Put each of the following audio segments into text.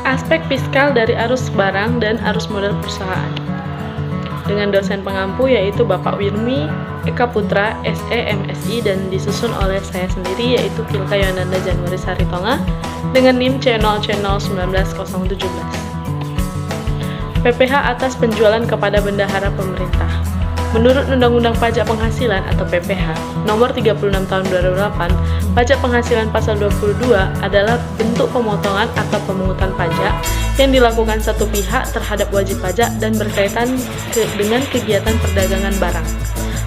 Aspek fiskal dari arus barang dan arus modal perusahaan. Dengan dosen pengampu yaitu Bapak Wirmi Eka Putra, SE, MSI, dan disusun oleh saya sendiri yaitu Kilka Yonanda Januari Saritonga dengan NIM C0C01917. PPh atas penjualan kepada bendahara pemerintah. Menurut Undang-Undang Pajak Penghasilan atau PPh Nomor 36 Tahun 2008, pajak penghasilan pasal 22 adalah bentuk pemotongan atau pemungutan pajak yang dilakukan satu pihak terhadap wajib pajak dan berkaitan dengan kegiatan perdagangan barang.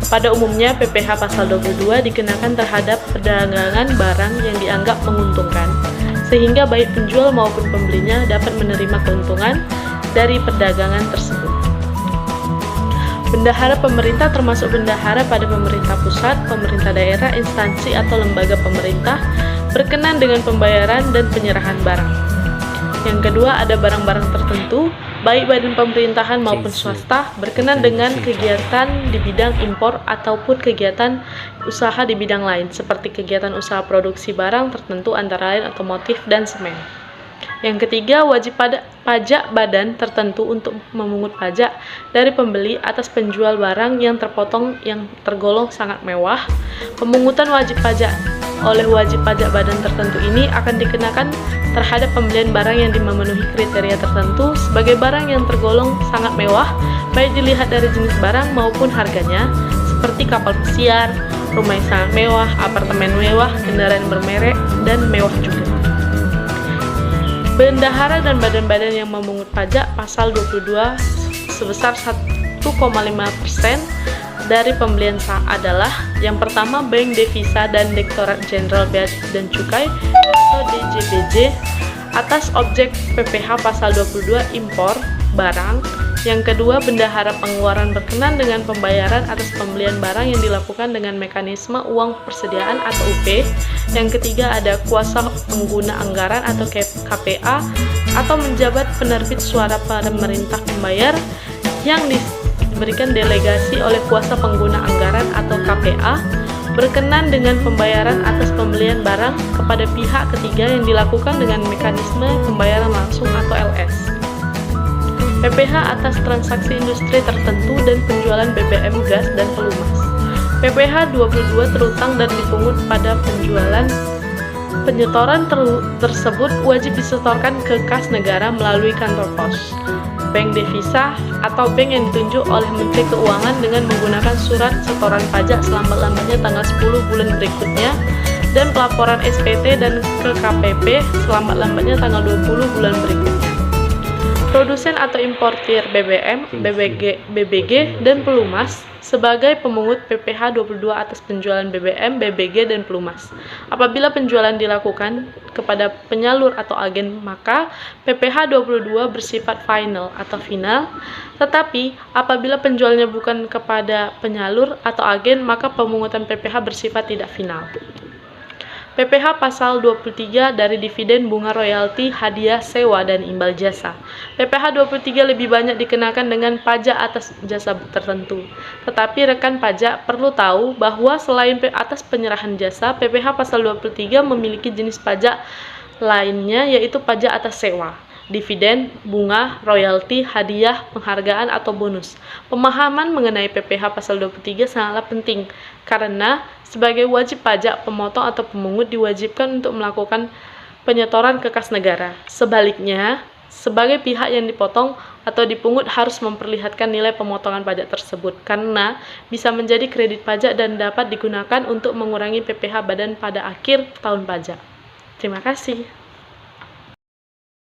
Pada umumnya, PPh pasal 22 dikenakan terhadap perdagangan barang yang dianggap menguntungkan, sehingga baik penjual maupun pembelinya dapat menerima keuntungan dari perdagangan tersebut. Bendahara pemerintah termasuk bendahara pada pemerintah pusat, pemerintah daerah, instansi atau lembaga pemerintah berkenan dengan pembayaran dan penyerahan barang. Yang kedua, ada barang-barang tertentu, baik badan pemerintahan maupun swasta, berkenan dengan kegiatan di bidang impor ataupun kegiatan usaha di bidang lain, seperti kegiatan usaha produksi barang tertentu antara lain otomotif dan semen. Yang ketiga, wajib pajak badan tertentu untuk memungut pajak dari pembeli atas penjual barang yang terpotong yang tergolong sangat mewah. Pemungutan wajib pajak oleh wajib pajak badan tertentu ini akan dikenakan terhadap pembelian barang yang memenuhi kriteria tertentu sebagai barang yang tergolong sangat mewah, baik dilihat dari jenis barang maupun harganya, seperti kapal pesiar, rumah yang sangat mewah, apartemen mewah, kendaraan bermerek, dan mewah juga. Bendahara dan badan-badan yang memungut pajak pasal 22 sebesar 1,5% dari pembelian adalah yang pertama Bank Devisa dan Direktorat Jenderal Bea dan Cukai atau DJBJ atas objek PPh pasal 22 impor barang. Yang kedua, bendahara pengeluaran berkenan dengan pembayaran atas pembelian barang yang dilakukan dengan mekanisme uang persediaan atau UP. Yang ketiga, ada kuasa pengguna anggaran atau KPA atau menjabat penerbit suara pemerintah pembayar yang diberikan delegasi oleh kuasa pengguna anggaran atau KPA berkenan dengan pembayaran atas pembelian barang kepada pihak ketiga yang dilakukan dengan mekanisme pembayaran langsung atau LS. PPh atas transaksi industri tertentu dan penjualan BBM, gas, dan pelumas. PPh 22 terutang dan dipungut pada penjualan. Penyetoran tersebut wajib disetorkan ke kas negara melalui kantor pos, bank devisa, atau bank yang ditunjuk oleh Menteri Keuangan dengan menggunakan surat setoran pajak selambat-lambatnya tanggal 10 bulan berikutnya dan pelaporan SPT dan ke KPP selambat-lambatnya tanggal 20 bulan berikutnya. Produsen atau importir BBM, BBG, dan pelumas sebagai pemungut PPh 22 atas penjualan BBM, BBG, dan pelumas. Apabila penjualan dilakukan kepada penyalur atau agen, maka PPh 22 bersifat final atau final. Tetapi apabila penjualnya bukan kepada penyalur atau agen, maka pemungutan PPh bersifat tidak final. PPh pasal 23 dari dividen, bunga, royalti, hadiah, sewa, dan imbal jasa. PPh 23 lebih banyak dikenakan dengan pajak atas jasa tertentu. Tetapi rekan pajak perlu tahu bahwa selain atas penyerahan jasa, PPh pasal 23 memiliki jenis pajak lainnya yaitu pajak atas sewa, dividen, bunga, royalti, hadiah, penghargaan, atau bonus. Pemahaman mengenai PPh pasal 23 sangatlah penting karena sebagai wajib pajak, pemotong atau pemungut diwajibkan untuk melakukan penyetoran ke kas negara. Sebaliknya, sebagai pihak yang dipotong atau dipungut harus memperlihatkan nilai pemotongan pajak tersebut karena bisa menjadi kredit pajak dan dapat digunakan untuk mengurangi PPh badan pada akhir tahun pajak. Terima kasih.